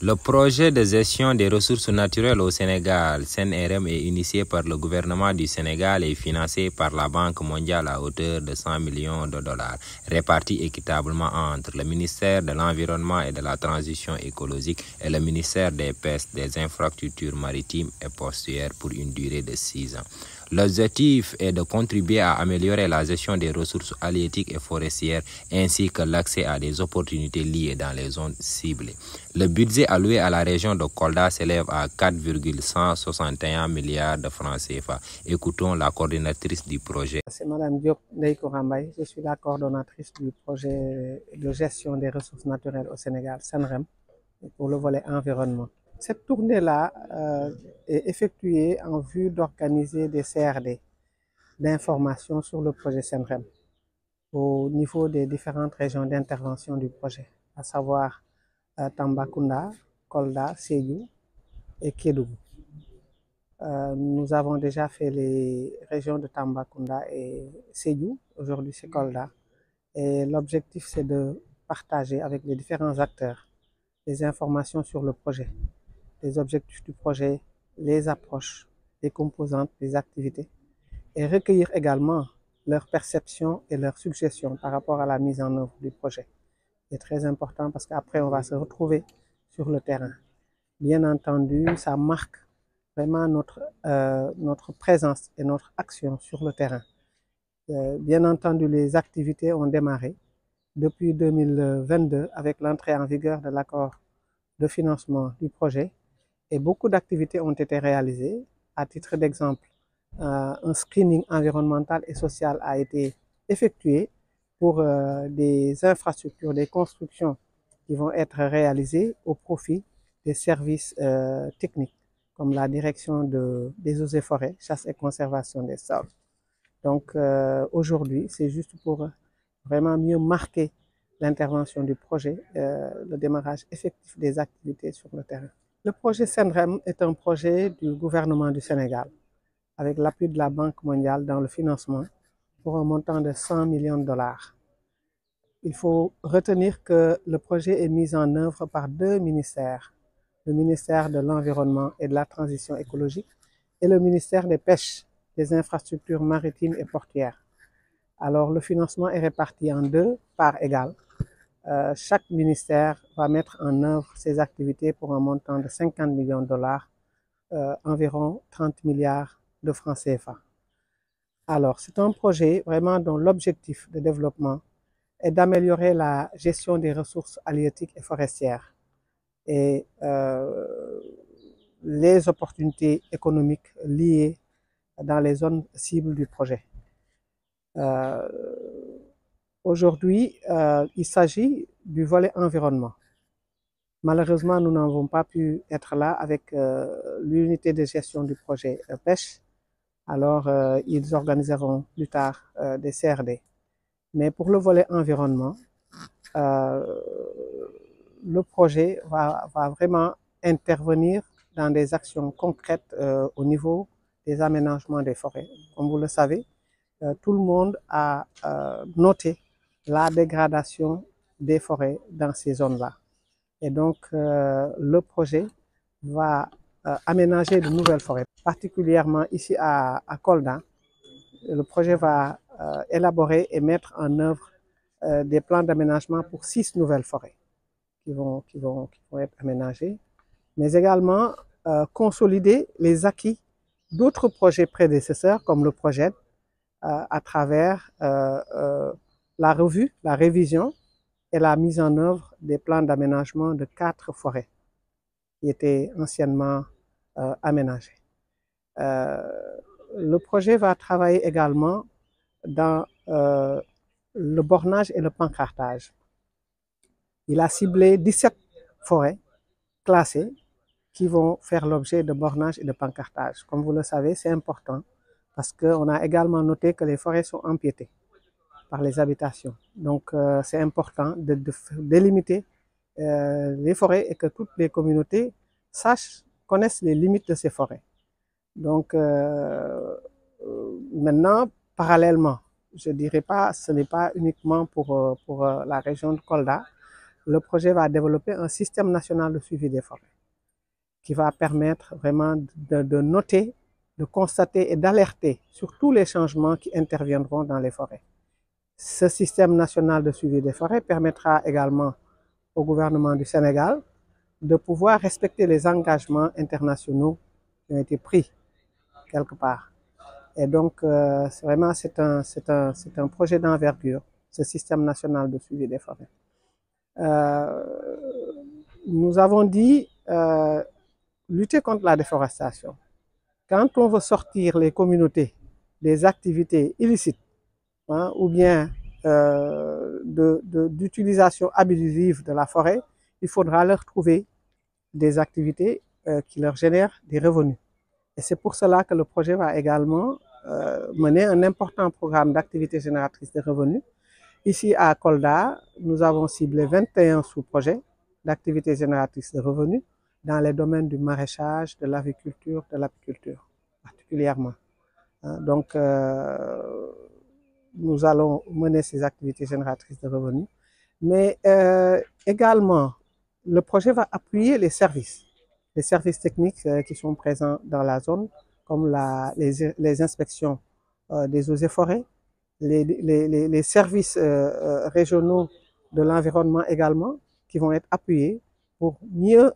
Le projet de gestion des ressources naturelles au Sénégal, SENRM, est initié par le gouvernement du Sénégal et financé par la Banque mondiale à hauteur de 100 millions de dollars, répartis équitablement entre le ministère de l'Environnement et de la Transition écologique et le ministère des Pêches, des Infrastructures maritimes et portuaires pour une durée de 6 ans. L'objectif est de contribuer à améliorer la gestion des ressources halieutiques et forestières ainsi que l'accès à des opportunités liées dans les zones ciblées. Le budget alloué à la région de Kolda s'élève à 4,161 milliards de francs CFA. Écoutons la coordinatrice du projet. C'est Madame Diop Ndeye-Korambaye, je suis la coordonnatrice du projet de gestion des ressources naturelles au Sénégal, SENREM, pour le volet environnement. Cette tournée-là est effectuée en vue d'organiser des CRD d'information sur le projet SENREM au niveau des différentes régions d'intervention du projet, à savoir Tambacounda, Kolda, Sédhiou et Kédougou. Nous avons déjà fait les régions de Tambacounda et Sédhiou, aujourd'hui c'est Kolda. Et l'objectif c'est de partager avec les différents acteurs les informations sur le projet, les objectifs du projet, les approches, les composantes, les activités, et recueillir également leurs perceptions et leurs suggestions par rapport à la mise en œuvre du projet. C'est très important parce qu'après on va se retrouver sur le terrain. Bien entendu, ça marque vraiment notre présence et notre action sur le terrain. Bien entendu, les activités ont démarré depuis 2022 avec l'entrée en vigueur de l'accord de financement du projet et beaucoup d'activités ont été réalisées. À titre d'exemple, un screening environnemental et social a été effectué pour des infrastructures, des constructions qui vont être réalisées au profit des services techniques comme la direction des eaux et forêts, chasse et conservation des sols. Donc aujourd'hui, c'est juste pour vraiment mieux marquer l'intervention du projet, le démarrage effectif des activités sur le terrain. Le projet SENREM est un projet du gouvernement du Sénégal avec l'appui de la Banque mondiale dans le financement pour un montant de 100 millions de dollars. Il faut retenir que le projet est mis en œuvre par 2 ministères, le ministère de l'Environnement et de la Transition écologique et le ministère des Pêches, des Infrastructures maritimes et portuaires. Alors le financement est réparti en 2 parts égales. Chaque ministère va mettre en œuvre ses activités pour un montant de 50 millions de dollars, environ 30 milliards de francs CFA. Alors c'est un projet vraiment dont l'objectif de développement est d'améliorer la gestion des ressources halieutiques et forestières et les opportunités économiques liées dans les zones cibles du projet. Aujourd'hui, il s'agit du volet environnement. Malheureusement, nous n'avons pas pu être là avec l'unité de gestion du projet pêche. Alors, ils organiseront plus tard des CRD. Mais pour le volet environnement, le projet va vraiment intervenir dans des actions concrètes au niveau des aménagements des forêts. Comme vous le savez, tout le monde a noté la dégradation des forêts dans ces zones-là. Et donc, le projet va aménager de nouvelles forêts, particulièrement ici à Kolda. Le projet va élaborer et mettre en œuvre des plans d'aménagement pour 6 nouvelles forêts qui vont être aménagées, mais également consolider les acquis d'autres projets prédécesseurs comme le projet à travers la revue, la révision et la mise en œuvre des plans d'aménagement de 4 forêts qui étaient anciennement aménagées. Le projet va travailler également dans le bornage et le pancartage. Il a ciblé 17 forêts classées qui vont faire l'objet de bornage et de pancartage. Comme vous le savez, c'est important parce qu'on a également noté que les forêts sont empiétées par les habitations. Donc, c'est important de délimiter les forêts et que toutes les communautés connaissent les limites de ces forêts. Donc, maintenant, parallèlement, je ne dirais pas, ce n'est pas uniquement pour la région de Kolda. le projet va développer un système national de suivi des forêts qui va permettre vraiment de noter, de constater et d'alerter sur tous les changements qui interviendront dans les forêts. Ce système national de suivi des forêts permettra également au gouvernement du Sénégal de pouvoir respecter les engagements internationaux qui ont été pris quelque part. Et donc, vraiment, c'est un projet d'envergure, ce système national de suivi des forêts. Nous avons dit lutter contre la déforestation. Quand on veut sortir les communautés des activités illicites, hein, ou bien d'utilisation abusive de la forêt, il faudra leur trouver des activités qui leur génèrent des revenus. Et c'est pour cela que le projet va également mener un important programme d'activités génératrices de revenus. Ici à Kolda, nous avons ciblé 21 sous-projets d'activités génératrices de revenus dans les domaines du maraîchage, de l'aviculture, de l'apiculture particulièrement. Donc, nous allons mener ces activités génératrices de revenus. Mais également, le projet va appuyer les services techniques qui sont présents dans la zone, comme les inspections des eaux et forêts, les services régionaux de l'environnement également, qui vont être appuyés pour mieux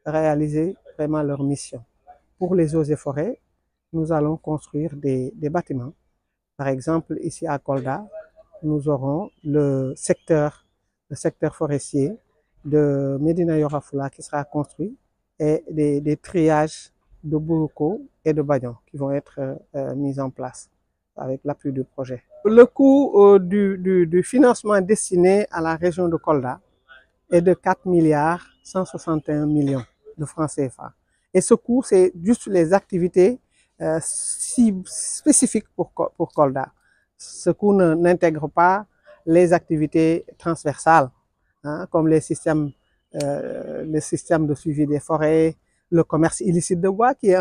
réaliser vraiment leur mission. Pour les eaux et forêts, nous allons construire des bâtiments. Par exemple, ici à Kolda, nous aurons le secteur forestier de Médina Yoro Fula qui sera construit et des triages de Buruko et de Bagnon qui vont être mis en place avec l'appui du projet. Le coût du financement destiné à la région de Kolda est de 4 milliards 161 millions de francs CFA. Et ce coût, c'est juste les activités spécifiques pour Kolda. Ce coût n'intègre pas les activités transversales, hein, comme les systèmes de suivi des forêts, le commerce illicite de bois, qui est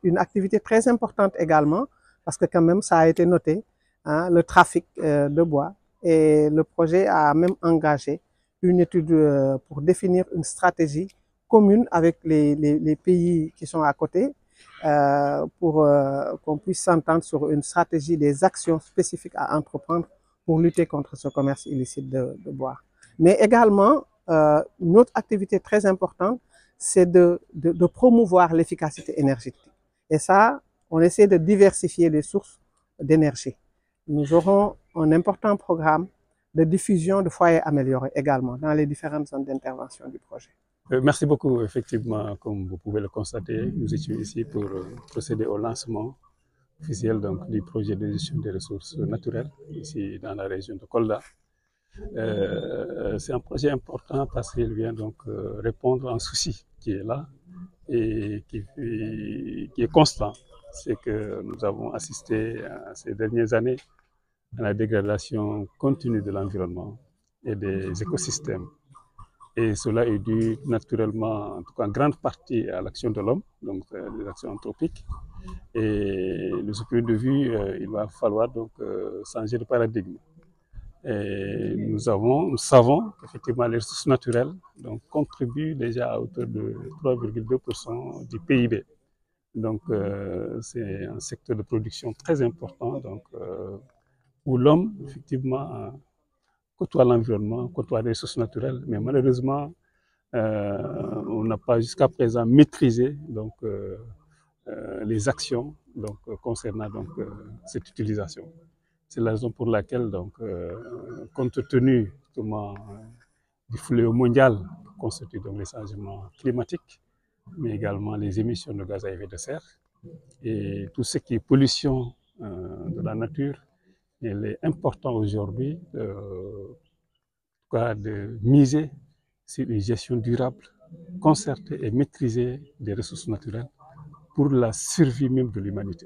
une activité très importante également, parce que quand même ça a été noté, hein, le trafic de bois. Et le projet a même engagé une étude pour définir une stratégie commune avec les pays qui sont à côté, pour qu'on puisse s'entendre sur une stratégie des actions spécifiques à entreprendre pour lutter contre ce commerce illicite de bois. Mais également, une autre activité très importante, c'est de promouvoir l'efficacité énergétique. Et ça, on essaie de diversifier les sources d'énergie. Nous aurons un important programme de diffusion de foyers améliorés également dans les différentes zones d'intervention du projet. Merci beaucoup. Effectivement, comme vous pouvez le constater, nous étions ici pour procéder au lancement officiel donc, du projet de gestion des ressources naturelles ici dans la région de Kolda. C'est un projet important parce qu'il vient donc répondre à un souci qui est là et qui est constant. C'est que nous avons assisté ces dernières années à la dégradation continue de l'environnement et des écosystèmes. Et cela est dû naturellement, en tout cas en grande partie, à l'action de l'homme, donc des actions anthropiques. Et de ce point de vue, il va falloir donc changer de paradigme. Et nous savons qu'effectivement les ressources naturelles donc, contribuent déjà à hauteur de 3,2% du PIB. Donc c'est un secteur de production très important donc, où l'homme effectivement côtoie l'environnement, côtoie les ressources naturelles, mais malheureusement on n'a pas jusqu'à présent maîtrisé donc, les actions donc, concernant donc, cette utilisation. C'est la raison pour laquelle, donc, compte tenu du fléau mondial que constitue donc, les changements climatiques, mais également les émissions de gaz à effet de serre et tout ce qui est pollution de la nature, il est important aujourd'hui de miser sur une gestion durable, concertée et maîtrisée des ressources naturelles pour la survie même de l'humanité.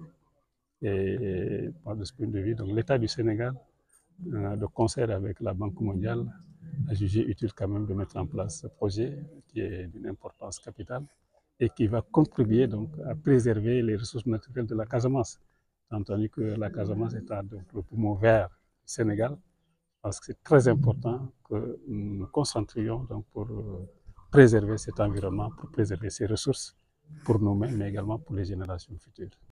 Et de ce point de vue, l'État du Sénégal, de concert avec la Banque mondiale, a jugé utile quand même de mettre en place ce projet qui est d'une importance capitale et qui va contribuer donc, à préserver les ressources naturelles de la Casamance. Entendu que la Casamance est donc, le poumon vert du Sénégal, parce que c'est très important que nous nous concentrions donc pour préserver cet environnement, pour préserver ces ressources pour nous-mêmes, mais également pour les générations futures.